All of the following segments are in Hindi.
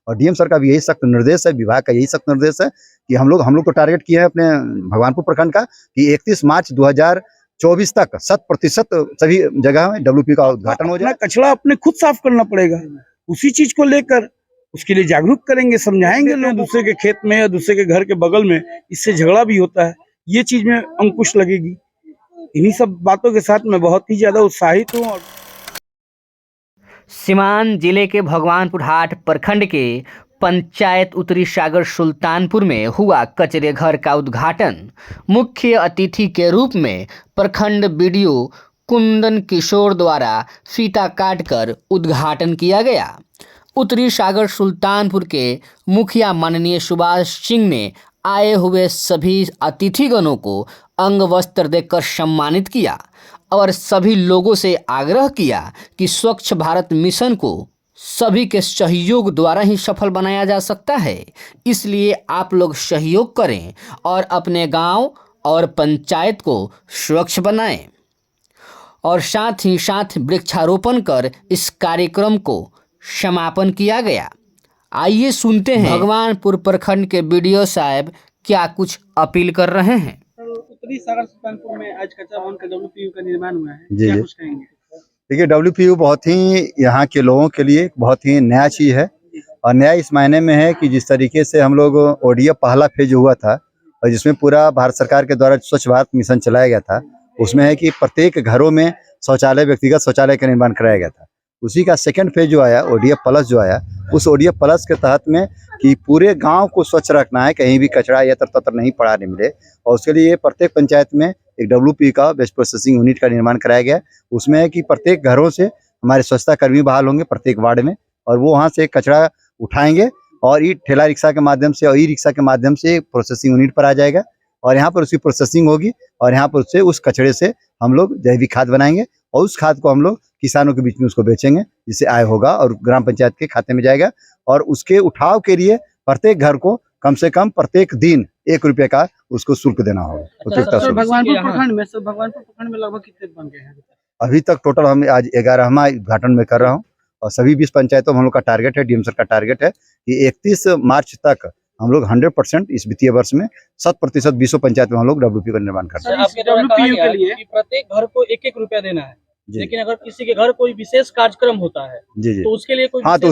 और डीएम सर का भी यही सख्त निर्देश है, विभाग का यही सख्त निर्देश है कि हम लोग तो टारगेट किए हैं अपने भगवानपुर प्रखंड का कि 31 मार्च 2024 तक 100% सभी जगह में WP का उद्घाटन हो जाए। कचरा अपने खुद साफ करना पड़ेगा, उसी चीज को लेकर उसके लिए जागरूक करेंगे, समझाएंगे लोग। दूसरे के खेत में या दूसरे के घर के बगल में इससे झगड़ा भी होता है, ये चीज में अंकुश लगेगी। इन्हीं सब बातों के साथ मैं बहुत ही ज्यादा उत्साहित हूँ। सीवान जिले के भगवानपुर हाट प्रखंड के पंचायत उत्तरी सागर सुल्तानपुर में हुआ कचरे घर का उद्घाटन। मुख्य अतिथि के रूप में प्रखंड बीडीओ कुंदन किशोर द्वारा फीता काटकर उद्घाटन किया गया। उत्तरी सागर सुल्तानपुर के मुखिया माननीय सुभाष सिंह ने आए हुए सभी अतिथिगणों को अंग वस्त्र देकर सम्मानित किया और सभी लोगों से आग्रह किया कि स्वच्छ भारत मिशन को सभी के सहयोग द्वारा ही सफल बनाया जा सकता है। इसलिए आप लोग सहयोग करें और अपने गांव और पंचायत को स्वच्छ बनाएं और साथ ही साथ वृक्षारोपण कर इस कार्यक्रम को समापन किया गया। आइए सुनते हैं भगवानपुर प्रखंड के बीडीओ साहब क्या कुछ अपील कर रहे हैं। उत्तरी सागर सुल्तानपुर में आज कचरा भवन का WPU का निर्माण हुआ है, जी क्या जी कुछ कहेंगे? देखिए, WPU बहुत ही यहाँ के लोगों के लिए बहुत ही नया चीज है और नया इस मायने में है कि जिस तरीके से हम लोग ODF पहला फेज हुआ था और जिसमें पूरा भारत सरकार के द्वारा स्वच्छ भारत मिशन चलाया गया था, उसमें है कि प्रत्येक घरों में शौचालय, व्यक्तिगत शौचालय का निर्माण कराया गया था। उसी का सेकंड फेज जो आया, ODF प्लस जो आया, उस ODF प्लस के तहत में कि पूरे गांव को स्वच्छ रखना है, कहीं भी कचरा यत्र तत्र नहीं पड़ा नहीं मिले, और उसके लिए प्रत्येक पंचायत में एक WP का वेस्ट प्रोसेसिंग यूनिट का निर्माण कराया गया। उसमें है कि प्रत्येक घरों से हमारे स्वच्छता कर्मी बहाल होंगे प्रत्येक वार्ड में, और वो वहाँ से कचरा उठाएंगे और ई ठेला रिक्शा के माध्यम से और ई रिक्शा के माध्यम से प्रोसेसिंग यूनिट पर आ जाएगा और यहाँ पर उसकी प्रोसेसिंग होगी और यहाँ पर उससे उस कचरे से हम लोग जैविक खाद बनाएंगे और उस खाद को हम लोग किसानों के बीच में उसको बेचेंगे, जिससे आय होगा और ग्राम पंचायत के खाते में जाएगा। और उसके उठाव के लिए प्रत्येक घर को कम से कम प्रत्येक दिन 1 रुपये का उसको शुल्क देना होगा। भगवानपुर प्रखंड में लगभग कितने बन गए हैं? अभी तक टोटल हम आज 11वां उद्घाटन में कर रहा हूँ और सभी 20 पंचायतों में हम लोग का टारगेट है, डीएम सर का टारगेट है कि 31 मार्च तक हम लोग 100% इस वित्तीय वर्ष में 100% 20 पंचायत में हम लोग WP का निर्माण करते हैं। WPU के लिए प्रत्येक घर को 1-1 रुपया देना है, लेकिन अगर किसी के घर कोई विशेष कार्यक्रम होता है जी तो उसके लिए कोई तो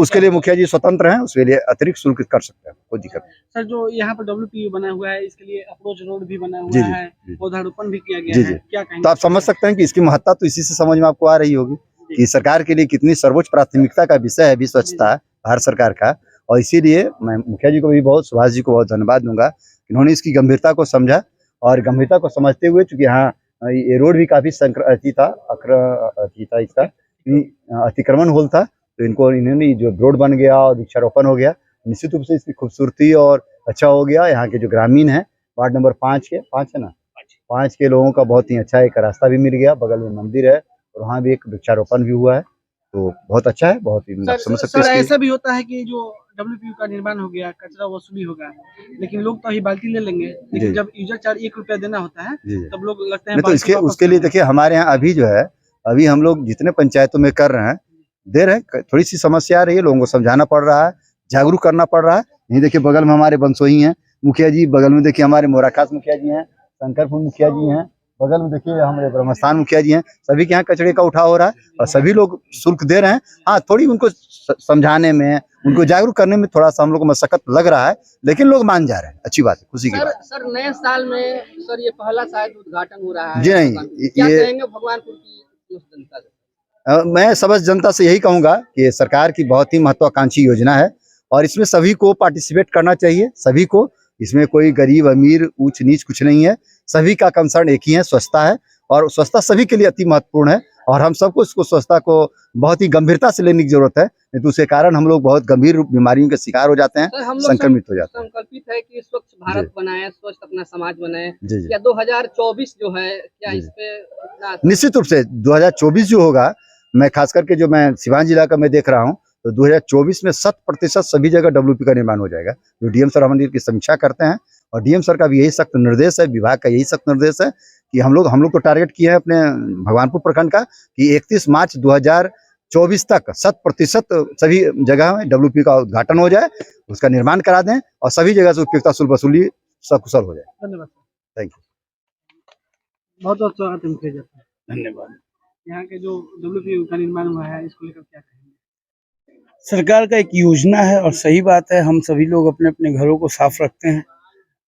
उसके लिए मुखिया जी स्वतंत्र हैं, उसके लिए अतिरिक्त शुल्क कर सकते हैं, कोई दिक्कत नहीं। सर, जो यहाँ पर WPU बना हुआ है, इसके लिए अप्रोच रोड भी बना हुआ है, पौधारोपण भी किया गया है, क्या कहेंगे? तो आप समझ सकते हैं कि इसकी महत्ता तो इसी से समझ में आपको आ रही होगी कि सरकार के लिए कितनी सर्वोच्च प्राथमिकता का विषय है स्वच्छता भारत सरकार का। और इसीलिए मैं मुखिया जी को भी सुभाष जी को बहुत धन्यवाद दूंगा, इन्होंने इसकी गंभीरता को समझा और गंभीरता को समझते हुए, चूंकि यहाँ ये रोड भी काफी इसका अतिक्रमण होल था, तो इन्होंने जो रोड बन गया और वृक्षारोपण हो गया, निश्चित रूप से इसकी खूबसूरती और अच्छा हो गया। यहाँ के जो ग्रामीण है वार्ड नंबर 5 है ना, 5 के लोगों का बहुत ही अच्छा एक रास्ता भी मिल गया, बगल में मंदिर है और वहाँ भी एक वृक्षारोपण भी हुआ है, तो बहुत अच्छा है, बहुत ही समझ सकते हैं। ऐसा भी होता है कि जो WPU का निर्माण हो गया, कचरा वसूली होगा, लेकिन लोग तो अभी बाल्टी ले लेंगे, लेकिन जब यूजर चार्ज 1 रुपया देना होता है तब लोग लगता है तो उसके लिए देखिए, हमारे यहाँ अभी जो है, अभी हम लोग जितने पंचायतों में कर रहे हैं, दे रहे हैं, थोड़ी सी समस्या आ रही है, लोगों को समझाना पड़ रहा है, जागरूक करना पड़ रहा है। नहीं देखिए, बगल में हमारे बंसोही हैं मुखिया जी, बगल में देखिए हमारे मोराखास मुखिया जी हैं, शंकरपुर मुखिया जी हैं, बगल में देखिए हमारे ब्रह्मस्थान मुखिया जी हैं, सभी के यहाँ कचरे का उठाव हो रहा है और सभी लोग शुल्क दे रहे हैं। हाँ, थोड़ी उनको समझाने में, उनको जागरूक करने में थोड़ा सा हम लोग को मशक्कत लग रहा है, लेकिन लोग मान जा रहे हैं, अच्छी बात है, खुशी की बात। सर, नए साल में सर ये पहला शायद उद्घाटन हो रहा है। जी नहीं, क्या कहेंगे भगवानपुर की जनता से? मैं समस्त जनता से यही कहूंगा कि सरकार की बहुत ही महत्वाकांक्षी योजना है और इसमें सभी को पार्टिसिपेट करना चाहिए, सभी को। इसमें कोई गरीब अमीर ऊंच नीच कुछ नहीं है, सभी का कंसर्न एक ही है, स्वच्छता है, और स्वच्छता सभी के लिए अति महत्वपूर्ण है और हम सबको इसको स्वच्छता को बहुत ही गंभीरता से लेने की जरूरत है, नहीं तो उसके कारण हम लोग बहुत गंभीर बीमारियों के शिकार हो जाते हैं, संक्रमित हो जाते हैं। संकल्पित है कि स्वच्छ भारत बनाए, स्वच्छ अपना समाज बनाए, या 2024 जो है, क्या इस पे? निश्चित रूप से 2024 जो होगा, मैं खास करके जो मैं सीवान जिला का मैं देख रहा हूँ, तो 2024 में 100% सभी जगह WP का निर्माण हो जाएगा, जो डीएम सर हमारे की समीक्षा करते हैं और डीएम सर का भी यही सख्त निर्देश है, विभाग का यही सख्त निर्देश है कि हम लोग तो टारगेट किए हैं अपने भगवानपुर प्रखंड का कि 31 मार्च 2024 तक 100% सभी जगह में WP का उद्घाटन हो जाए, उसका निर्माण करा दें और सभी जगह से उपयुक्तता शुल्क वसूली सकुशल हो जाए। धन्यवाद सर। Thank you. बहुत बहुत स्वागत है मुखिया जी। धन्यवाद। यहाँ के जो WP का निर्माण हुआ है इसको लेकर क्या कहेंगे? सरकार का एक योजना है और सही बात है, हम सभी लोग अपने अपने घरों को साफ रखते हैं।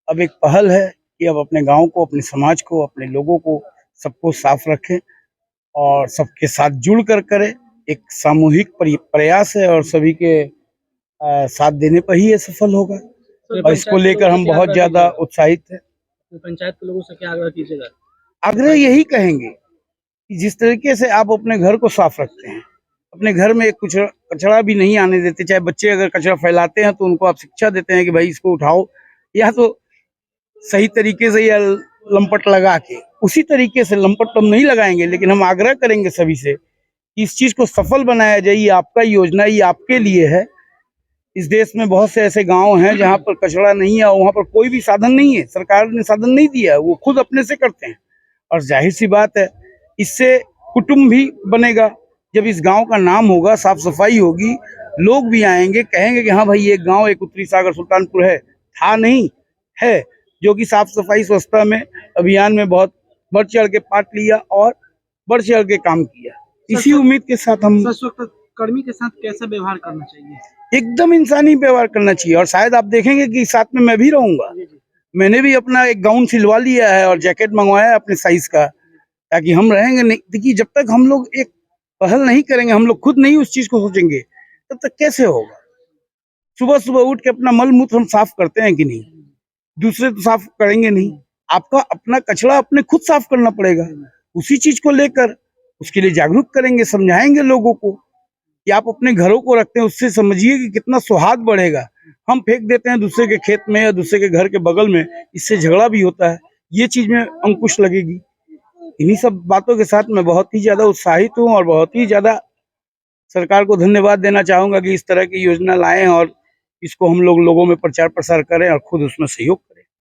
अब एक पहल है कि अब अपने गांव को, अपने समाज को, अपने लोगों को, सबको साफ रखें और सबके साथ जुड़ कर करें। एक सामूहिक प्रयास है और सभी के साथ देने पर ही ये सफल होगा और इसको लेकर हम बहुत ज्यादा उत्साहित हैं। पंचायत के लोगों से क्या आग्रह कीजिएगा? आग्रह यही कहेंगे कि जिस तरीके से आप अपने घर को साफ रखते हैं, अपने घर में कुछ कचरा भी नहीं आने देते, चाहे बच्चे अगर कचरा फैलाते हैं तो उनको आप शिक्षा देते हैं कि भाई इसको उठाओ, या तो सही तरीके से या लंपट लगा के, उसी तरीके से लंपट तो हम नहीं लगाएंगे, लेकिन हम आग्रह करेंगे सभी से कि इस चीज को सफल बनाया जाए। ये आपका योजना, ये आपके लिए है। इस देश में बहुत से ऐसे गांव हैं जहां पर कचरा नहीं है, वहां पर कोई भी साधन नहीं है, सरकार ने साधन नहीं दिया है, वो खुद अपने से करते हैं। और जाहिर सी बात है, इससे कुटुंब भी बनेगा। जब इस गांव का नाम होगा, साफ सफाई होगी, लोग भी आएंगे, कहेंगे कि हाँ भाई ये गांव एक उत्तरी सागर सुल्तानपुर है, था नहीं है, जो कि साफ सफाई स्वच्छता में अभियान में बहुत बढ़ चढ़ के पार्ट लिया और बढ़ चढ़ के काम किया। इसी उम्मीद के साथ हम कर्मी के साथ कैसा व्यवहार करना चाहिए? एकदम इंसानी व्यवहार करना चाहिए और शायद आप देखेंगे कि साथ में मैं भी रहूंगा। मैंने भी अपना एक गाउन सिलवा लिया है और जैकेट मंगवाया है अपने साइज का, ताकि हम रहेंगे नहीं। देखिए, जब तक हम लोग एक पहल नहीं करेंगे, हम लोग खुद नहीं उस चीज को सोचेंगे, तब तक कैसे होगा? सुबह सुबह उठ के अपना मल मूत्र हम साफ करते हैं कि नहीं? दूसरे तो साफ करेंगे नहीं। आपका अपना कचरा अपने खुद साफ करना पड़ेगा। उसी चीज को लेकर उसके लिए जागरूक करेंगे, समझाएंगे लोगों को कि आप अपने घरों को रखते हैं, उससे समझिए कि कितना सौहार्द बढ़ेगा। हम फेंक देते हैं दूसरे के खेत में या दूसरे के घर के बगल में, इससे झगड़ा भी होता है। ये चीज में अंकुश लगेगी। इन्हीं सब बातों के साथ मैं बहुत ही ज्यादा उत्साहित हूँ और बहुत ही ज्यादा सरकार को धन्यवाद देना चाहूंगा कि इस तरह की योजना लाएं और इसको हम लोगों में प्रचार प्रसार करें और खुद उसमें सहयोग करें।